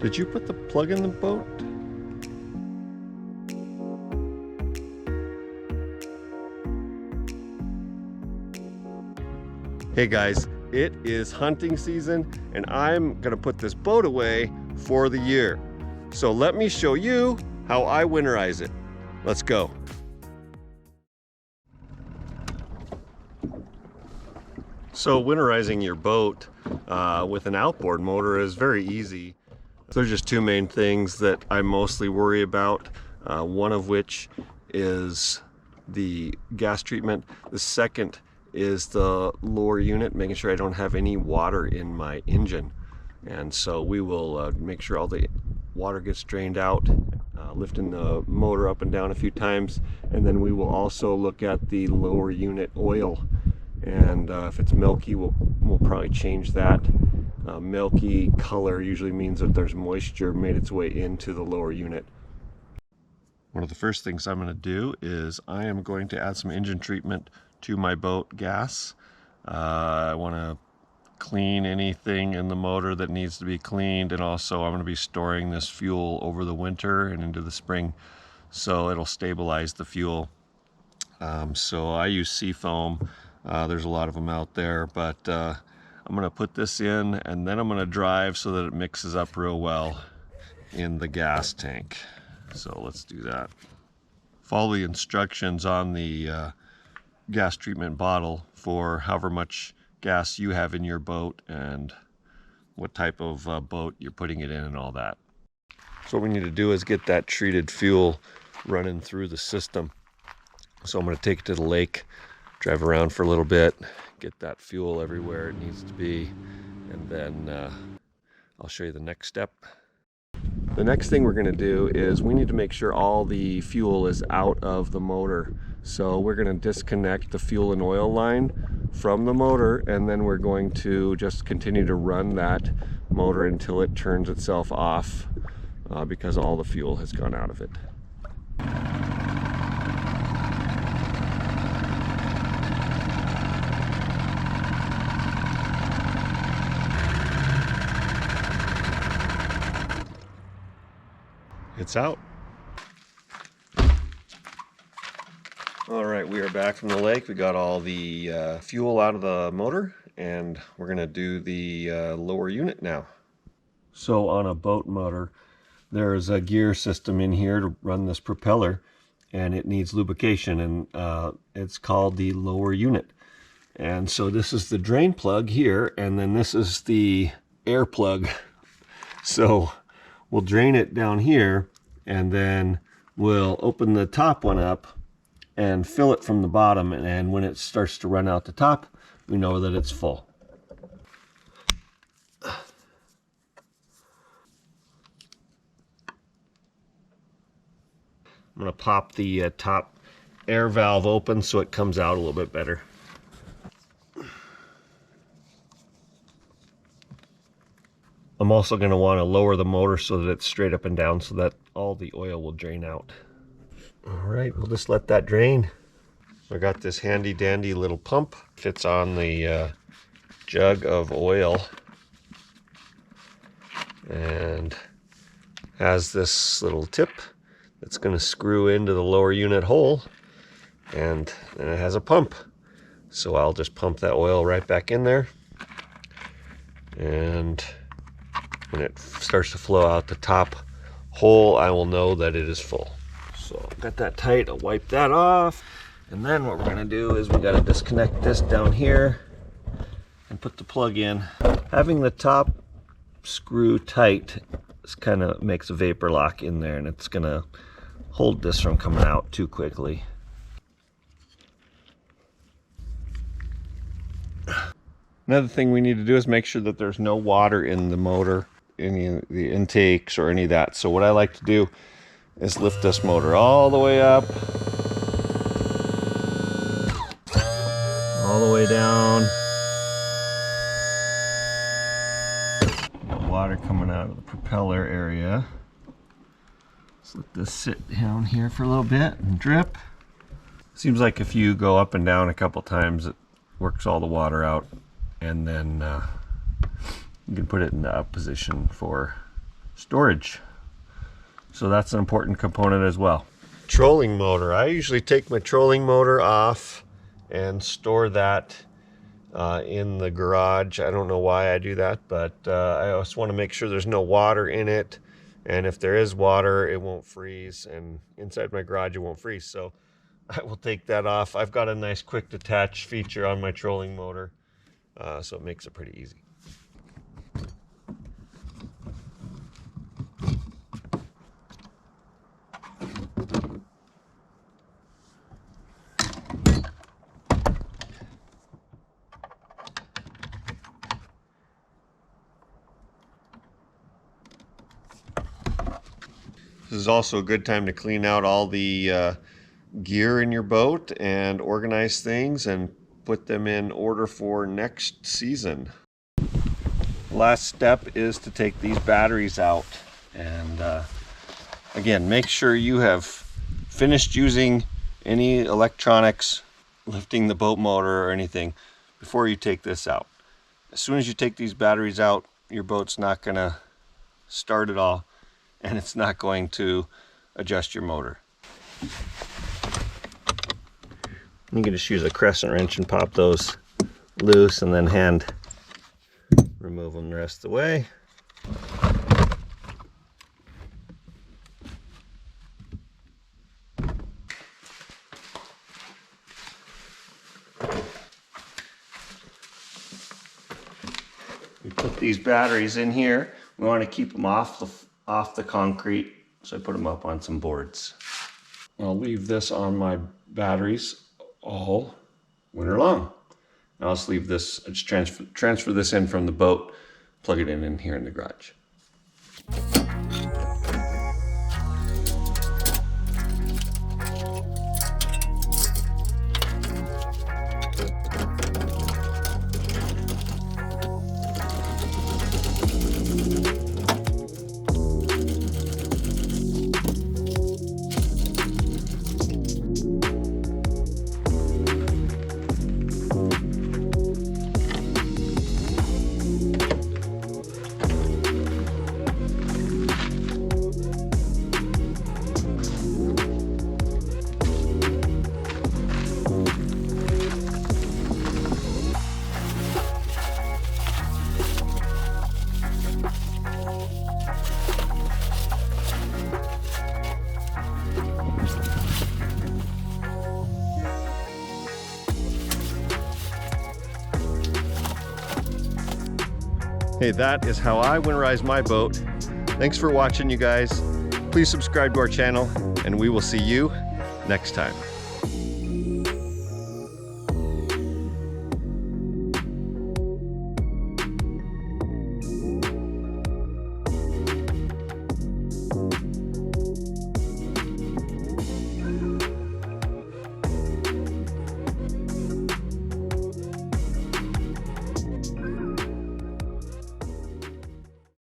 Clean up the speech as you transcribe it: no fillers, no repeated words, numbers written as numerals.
Did you put the plug in the boat? Hey guys, it is hunting season and I'm gonna put this boat away for the year. So let me show you how I winterize it. Let's go. So winterizing your boat with an outboard motor is very easy. There's just two main things that I mostly worry about. One of which is the gas treatment. The second is the lower unit, making sure I don't have any water in my engine. And so we will make sure all the water gets drained out, lifting the motor up and down a few times, and then we will also look at the lower unit oil. And if it's milky, we'll probably change that. Milky color usually means that there's moisture made its way into the lower unit. One of the first things I'm going to do is I am going to add some engine treatment to my boat gas. I want to clean anything in the motor that needs to be cleaned, and also I'm going to be storing this fuel over the winter and into the spring, so it'll stabilize the fuel. So I use seafoam. There's a lot of them out there, but I'm going to put this in and then I'm going to drive so that it mixes up real well in the gas tank. So let's do that. Follow the instructions on the gas treatment bottle for however much gas you have in your boat and what type of boat you're putting it in and all that. So what we need to do is get that treated fuel running through the system. So I'm going to take it to the lake, drive around for a little bit, get that fuel everywhere it needs to be, and then I'll show you the next step. The next thing we're going to do is we need to make sure all the fuel is out of the motor. So we're going to disconnect the fuel and oil line from the motor, and then we're going to just continue to run that motor until it turns itself off because all the fuel has gone out of it. It's out. All right, we are back from the lake. We got all the fuel out of the motor, and we're gonna do the lower unit now. So on a boat motor, there's a gear system in here to run this propeller, and it needs lubrication, and it's called the lower unit. And so this is the drain plug here, and then this is the air plug. So we'll drain it down here, and then we'll open the top one up and fill it from the bottom, and when it starts to run out the top, we know that it's full. I'm going to pop the top air valve open so it comes out a little bit better. I'm also going to want to lower the motor so that it's straight up and down so that all the oil will drain out. Alright, we'll just let that drain. I got this handy dandy little pump. Fits on the jug of oil and has this little tip that's going to screw into the lower unit hole, and then it has a pump. So I'll just pump that oil right back in there, and when it starts to flow out the top hole, I will know that it is full. So I've got that tight, I'll wipe that off. And then what we're gonna do is we gotta disconnect this down here and put the plug in. Having the top screw tight kind of makes a vapor lock in there, and it's gonna hold this from coming out too quickly. Another thing we need to do is make sure that there's no water in the motor, any of the intakes or any of that. So what I like to do is lift this motor all the way up, all the way down. Got water coming out of the propeller area. Let's let this sit down here for a little bit and drip. Seems like if you go up and down a couple times, it works all the water out, and then you can put it in the up position for storage. So that's an important component as well. Trolling motor. I usually take my trolling motor off and store that in the garage. I don't know why I do that, but I just want to make sure there's no water in it. And if there is water, it won't freeze. And inside my garage, it won't freeze. So I will take that off. I've got a nice quick detach feature on my trolling motor, so it makes it pretty easy. This is also a good time to clean out all the gear in your boat and organize things and put them in order for next season. Last step is to take these batteries out, and again, make sure you have finished using any electronics, lifting the boat motor or anything before you take this out. As soon as you take these batteries out, your boat's not going to start at all, and it's not going to adjust your motor. You can just use a crescent wrench and pop those loose and then hand remove them the rest of the way. We put these batteries in here. We want to keep them off the concrete, so I put them up on some boards. I'll leave this on my batteries all winter long. Now I'll just leave this, just transfer this in from the boat, plug it in here in the garage. Hey, that is how I winterize my boat. Thanks for watching, you guys. Please subscribe to our channel, and we will see you next time.